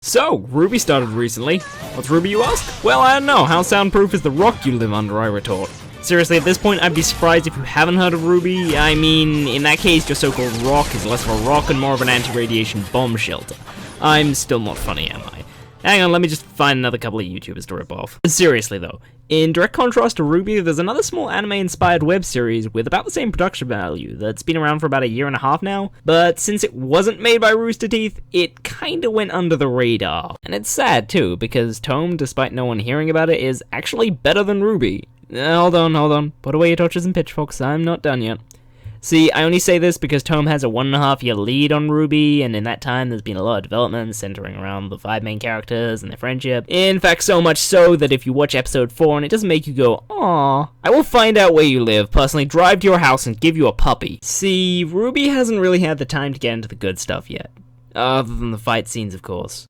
So, Rwby started recently. What's Rwby, you ask? Well, I don't know. How soundproof is the rock you live under, I retort. Seriously, at this point, I'd be surprised if you haven't heard of Rwby. I mean, in that case, your so-called rock is less of a rock and more of an anti-radiation bomb shelter. I'm still not funny, am I? Hang on, let me just find another couple of YouTubers to rip off. Seriously though, in direct contrast to Rwby, there's another small anime-inspired web series with about the same production value that's been around for about a year and a half now, but since it wasn't made by Rooster Teeth, it kinda went under the radar. And it's sad too, because Toome, despite no one hearing about it, is actually better than Rwby. Hold on, put away your torches and pitchforks, I'm not done yet. See, I only say this because Toome has a 1.5 year lead on Rwby, and in that time there's been a lot of development centering around the 5 main characters and their friendship. In fact, so much so that if you watch episode 4 and it doesn't make you go, aww, I will find out where you live, personally drive to your house and give you a puppy. See, Rwby hasn't really had the time to get into the good stuff yet. Other than the fight scenes, of course.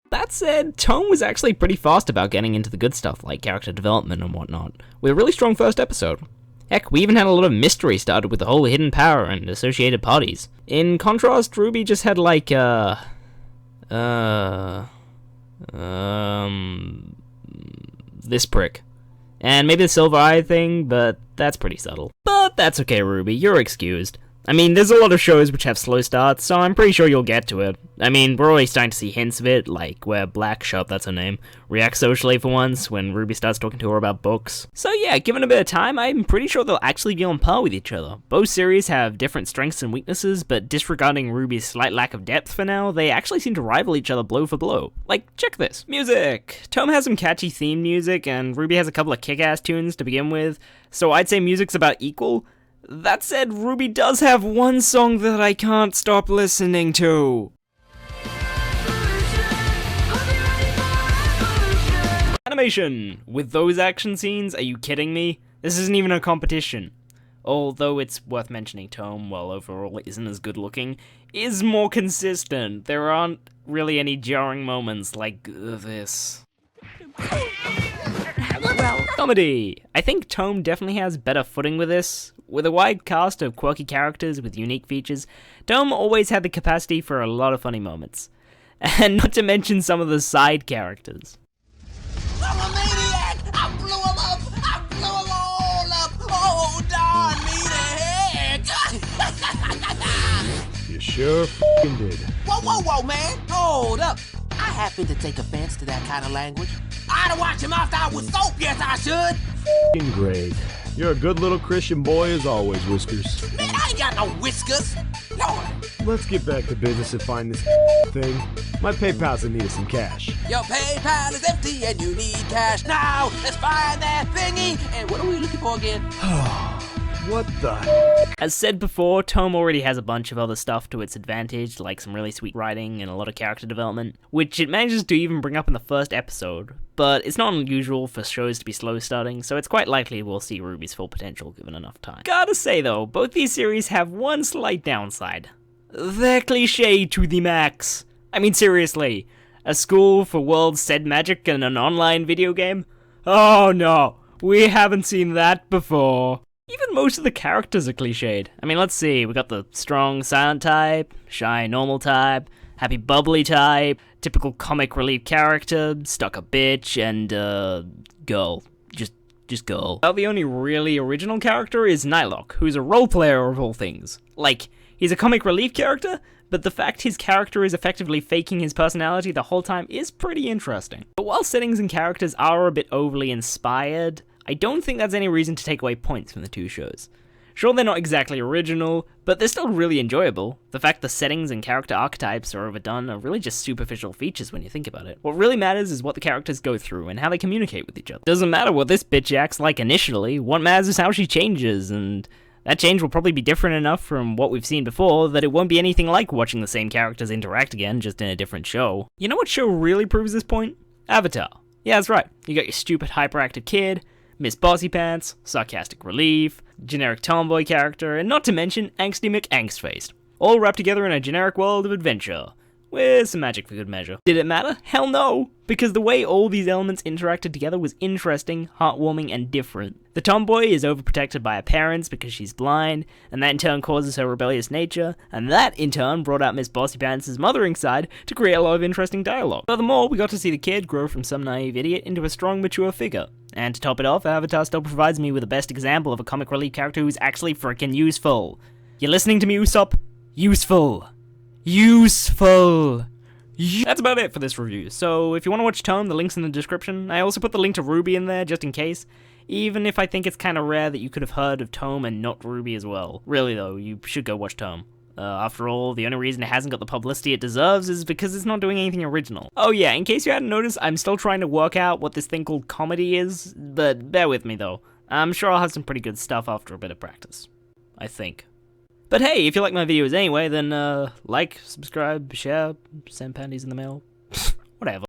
That said, Toome was actually pretty fast about getting into the good stuff like character development and whatnot, with a really strong first episode. Heck, we even had a lot of mystery started with the whole hidden power and associated parties. In contrast, Rwby just had like, this prick. And maybe the silver eye thing, but that's pretty subtle. But that's okay, Rwby, you're excused. I mean, there's a lot of shows which have slow starts, so I'm pretty sure you'll get to it. I mean, we're already starting to see hints of it, like where Black Shop, that's her name, reacts socially for once when Rwby starts talking to her about books. So yeah, given a bit of time, I'm pretty sure they'll actually be on par with each other. Both series have different strengths and weaknesses, but disregarding Rwby's slight lack of depth for now, they actually seem to rival each other blow for blow. Like, check this. Music! Toome has some catchy theme music, and Rwby has a couple of kick-ass tunes to begin with, so I'd say music's about equal. That said, Rwby does have one song that I can't stop listening to. Animation! With those action scenes, are you kidding me? This isn't even a competition. Although it's worth mentioning Toome, while overall isn't as good looking, is more consistent. There aren't really any jarring moments like this. Well, comedy! I think Toome definitely has better footing with this. With a wide cast of quirky characters with unique features, Toome always had the capacity for a lot of funny moments. And not to mention some of the side characters. I'm a maniac! I blew him up! I blew them all up! Oh, darn me to heck! You sure f***ing did. Whoa, man! Hold up! I happen to take offense to that kind of language. I'd have washed him off out with soap, yes I should! F***ing great. You're a good little Christian boy as always, Whiskers. Man, I ain't got no whiskers! Lord! Let's get back to business and find this thing. My PayPal's in need of some cash. Your PayPal is empty and you need cash now! Let's find that thingy! And what are we looking for again? What the? As said before, Toome already has a bunch of other stuff to its advantage, like some really sweet writing and a lot of character development, which it manages to even bring up in the first episode, but it's not unusual for shows to be slow starting, so it's quite likely we'll see Rwby's full potential given enough time. Gotta say though, both these series have one slight downside. They're cliche to the max. I mean seriously, a school for worlds said magic and an online video game? Oh no, we haven't seen that before. Even most of the characters are cliched. I mean, let's see, we got the strong silent type, shy normal type, happy bubbly type, typical comic relief character, stuck a bitch, and girl. Just girl. Well, the only really original character is Nylock, who's a role player of all things. Like, he's a comic relief character, but the fact his character is effectively faking his personality the whole time is pretty interesting. But while settings and characters are a bit overly inspired, I don't think that's any reason to take away points from the two shows. Sure, they're not exactly original, but they're still really enjoyable. The fact the settings and character archetypes are overdone are really just superficial features when you think about it. What really matters is what the characters go through and how they communicate with each other. Doesn't matter what this bitch acts like initially, what matters is how she changes, and that change will probably be different enough from what we've seen before that it won't be anything like watching the same characters interact again, just in a different show. You know what show really proves this point? Avatar. Yeah, that's right. You got your stupid hyperactive kid, Miss Bossy Pants, sarcastic relief, generic tomboy character, and not to mention angsty McAngst-faced, all wrapped together in a generic world of adventure. with some magic for good measure. Did it matter? Hell no! Because the way all these elements interacted together was interesting, heartwarming, and different. The tomboy is overprotected by her parents because she's blind, and that in turn causes her rebellious nature, and that in turn brought out Miss Bossy Pants' mothering side to create a lot of interesting dialogue. Furthermore, we got to see the kid grow from some naive idiot into a strong, mature figure. And to top it off, Avatar still provides me with the best example of a comic relief character who's actually freaking useful. You're listening to me, Usopp? Useful. Useful. That's about it for this review, so if you want to watch Tome, the link's in the description. I also put the link to Rwby in there, just in case, even if I think it's kind of rare that you could have heard of Tome and not Rwby as well. Really though, you should go watch Tome. After all, the only reason it hasn't got the publicity it deserves is because it's not doing anything original. Oh yeah, in case you hadn't noticed, I'm still trying to work out what this thing called comedy is, but bear with me though. I'm sure I'll have some pretty good stuff after a bit of practice. I think. But hey, if you like my videos anyway, then like, subscribe, share, send panties in the mail, whatever.